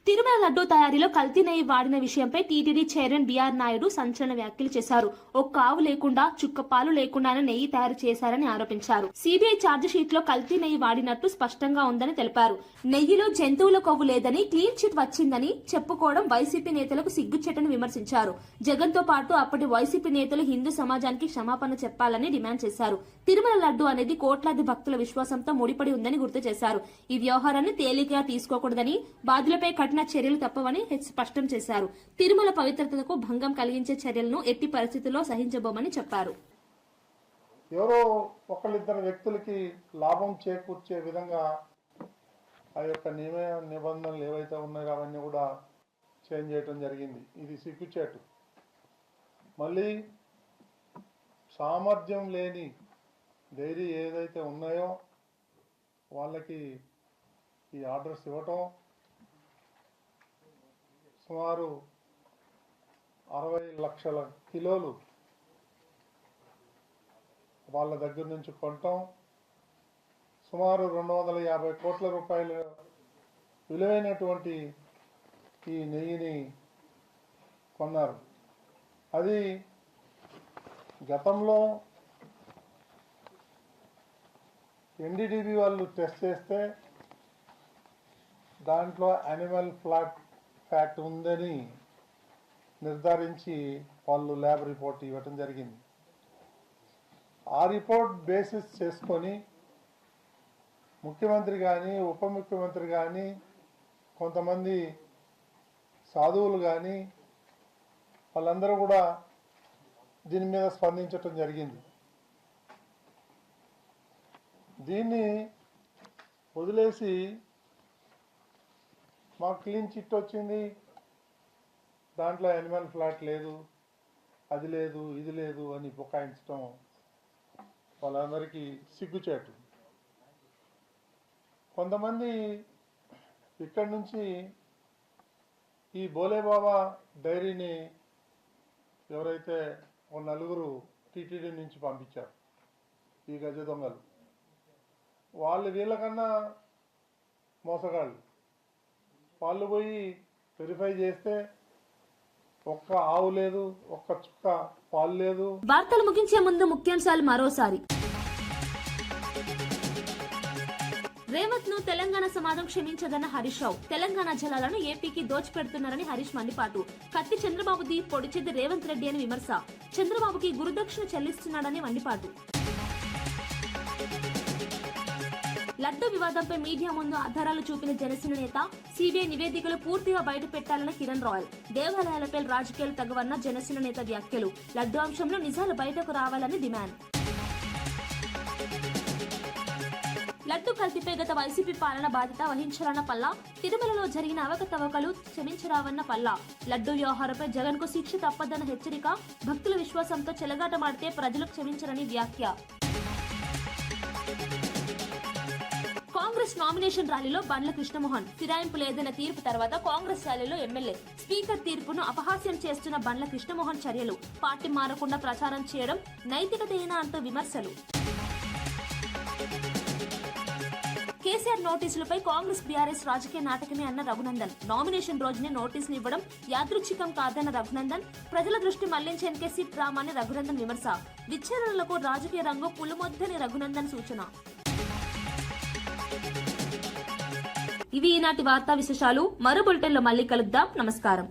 తిరుమల లడ్డూ తయారీలో కల్తీ నెయ్యి వాడిన విషయంపై టీటీడీ చైర్మన్ బిఆర్ నాయుడు సంచలన వ్యాఖ్యలు చేశారు. ఒక్క ఆవు లేకుండా, చుక్క పాలు లేకుండానే నెయ్యి తయారు చేశారని ఆరోపించారు. సిబిఐ ఛార్జ్ షీట్ లో కల్తీ నెయ్యి వాడినట్టు స్పష్టంగా ఉందని తెలిపారు. నెయ్యిలో జంతువుల కొవ్వు లేదని, క్లీన్ చిట్ వచ్చిందని చెప్పుకోవడం వైసీపీ నేతలకు సిగ్గుచెట్టని విమర్శించారు. జగన్ తో పాటు అప్పటి వైసీపీ నేతలు హిందూ సమాజానికి క్షమాపణ చెప్పాలని డిమాండ్ చేశారు. తిరుమల లడ్డు అనేది కోట్లాది భక్తుల విశ్వాసంతో ముడిపడి ఉందని గుర్తు చేశారు. ఈ వ్యవహారాన్ని తేలికగా తీసుకోకూడదని, బాధ్యులపై కఠిన చర్యలు తప్పవని స్పష్టం చేశారు. తిరుమల పవిత్రతకు భంగం కలిగించే చర్యలను ఎట్టి పరిస్థితుల్లో సహించబోమని చెప్పారు. ఎవరో ఒకళ్ళిద్దరు వ్యక్తులకి లాభం చేకూర్చే విధంగా ఆ యొక్క నిబంధనలు ఏవైతే ఉన్నాయో అవన్నీ కూడా చేంజ్ చేయడం జరిగింది. ఇది సిగ్గుచేటు. మళ్ళీ సామర్థ్యం లేని డైరీ ఏదైతే ఉన్నాయో వాళ్ళకి ఈ ఆర్డర్స్ ఇవ్వటం, సుమారు 60 లక్షల కిలోలు వాళ్ళ దగ్గర నుంచి కొనటం, సుమారు 250 కోట్ల రూపాయల విలువైనటువంటి ఈ నెయ్యిని కొన్నారు. అది గతంలో ఎన్డీడీబీ వాళ్ళు టెస్ట్ చేస్తే దాంట్లో యానిమల్ ఫ్యాట్ ఉందని నిర్ధారించి వాళ్ళు ల్యాబ్ రిపోర్ట్ ఇవ్వటం జరిగింది. ఆ రిపోర్ట్ బేసిస్ చేసుకొని ముఖ్యమంత్రి కానీ, ఉప ముఖ్యమంత్రి కానీ, కొంతమంది సాధువులు కానీ వాళ్ళందరూ కూడా దీని మీద స్పందించటం జరిగింది. దీన్ని వదిలేసి మాకు క్లీన్ చిట్ వచ్చింది, దాంట్లో యానిమల్ ఫ్లాట్ లేదు, అది లేదు, ఇది లేదు అని బుకాయించడం వాళ్ళందరికీ సిగ్గుచేటు. కొంతమంది ఇక్కడి నుంచి ఈ బోలేబాబా డైరీని ఎవరైతే ఓ నలుగురు టీటీడీ నుంచి పంపించారు, ఈ గజ దొంగలు, వాళ్ళు వీళ్ళకన్నా మోసగాళ్ళు. వాళ్ళు పోయి వెరిఫై చేస్తే ఒక్క ఆవు లేదు, ఒక్క చుక్క పాలు లేదు. వార్తలు ముగించే ముందు ముఖ్యాంశాలు మరోసారి. రేవంత్ ను తెలంగాణ సమాజం క్షమించదన్న హరీష్ రావు. తెలంగాణ జలాలను ఏపీకి దోచిపెడుతున్నారని హరీష్ మండిపాటు. కత్తి చంద్రబాబుది, పొడిచేది రేవంత్ రెడ్డి అని విమర్శ. చంద్రబాబుకి గురుదక్షిణ చెల్లిస్తున్నాడని మండిపాటు. లడ్డు వివాదంపై మీడియా ముందు ఆధారాలు చూపిన జనసేన నేత, సిబిఐ నివేదికలు పూర్తిగా బయట పెట్టాలని కిరణ్ రాయల్. దేవాలయాలపై రాజకీయాలు తగవన్న జనసేన నేత వ్యాఖ్యలు. లడ్డు అంశంలో నిజాలు బయటకు రావాలని డిమాండ్. లడ్డు కల్తీపై గత వైసీపీ పాలన బాధ్యత వహించాలన్న పల్లా. తిరుమలలో జరిగిన అవకతవకలు క్షమించరావన్న పల్లా. లడ్డు వ్యవహారంపై జగన్ కు శిక్ష తప్పదన్న హెచ్చరిక. భక్తుల విశ్వాసంతో చెలగాటమాడితే ప్రజలు క్షమించరని వ్యాఖ్య. కాంగ్రెస్ కాంగ్రెస్ నామినేషన్ ర్యాలీలో బండ్ల కృష్ణమోహన్. ఫిరాయింపు లేదన్న తీర్పు తర్వాత కాంగ్రెస్ ర్యాలీలో ఎమ్మెల్యే. స్పీకర్ తీర్పును అపహాస్యం చేస్తున్న బండ్ల కృష్ణమోహన్ చర్యలు. పార్టీ మారకుండా ప్రచారం చేయడం నైతికతేనా అంటూ విమర్శలు. కేసీఆర్ నోటీసులపై కాంగ్రెస్ బీఆర్ఎస్ రాజకీయ నాటకమే అన్న రఘునందన్. నామినేషన్ రోజునే నోటీసులు ఇవ్వడం యాదృచ్ఛికం కాదన్న రఘునందన్. ప్రజల దృష్టి మళ్లించేందుకే సిట్ డ్రామాని రఘునందన్ విమర్శ. విచ్ఛేదనలకు రాజకీయ రంగు పులుమొద్దని రఘునందన్ సూచన. ఇవి ఈనాటి వార్తా విశేషాలు. మరో బులెటిన్లో మళ్ళీ కలుద్దాం. నమస్కారం.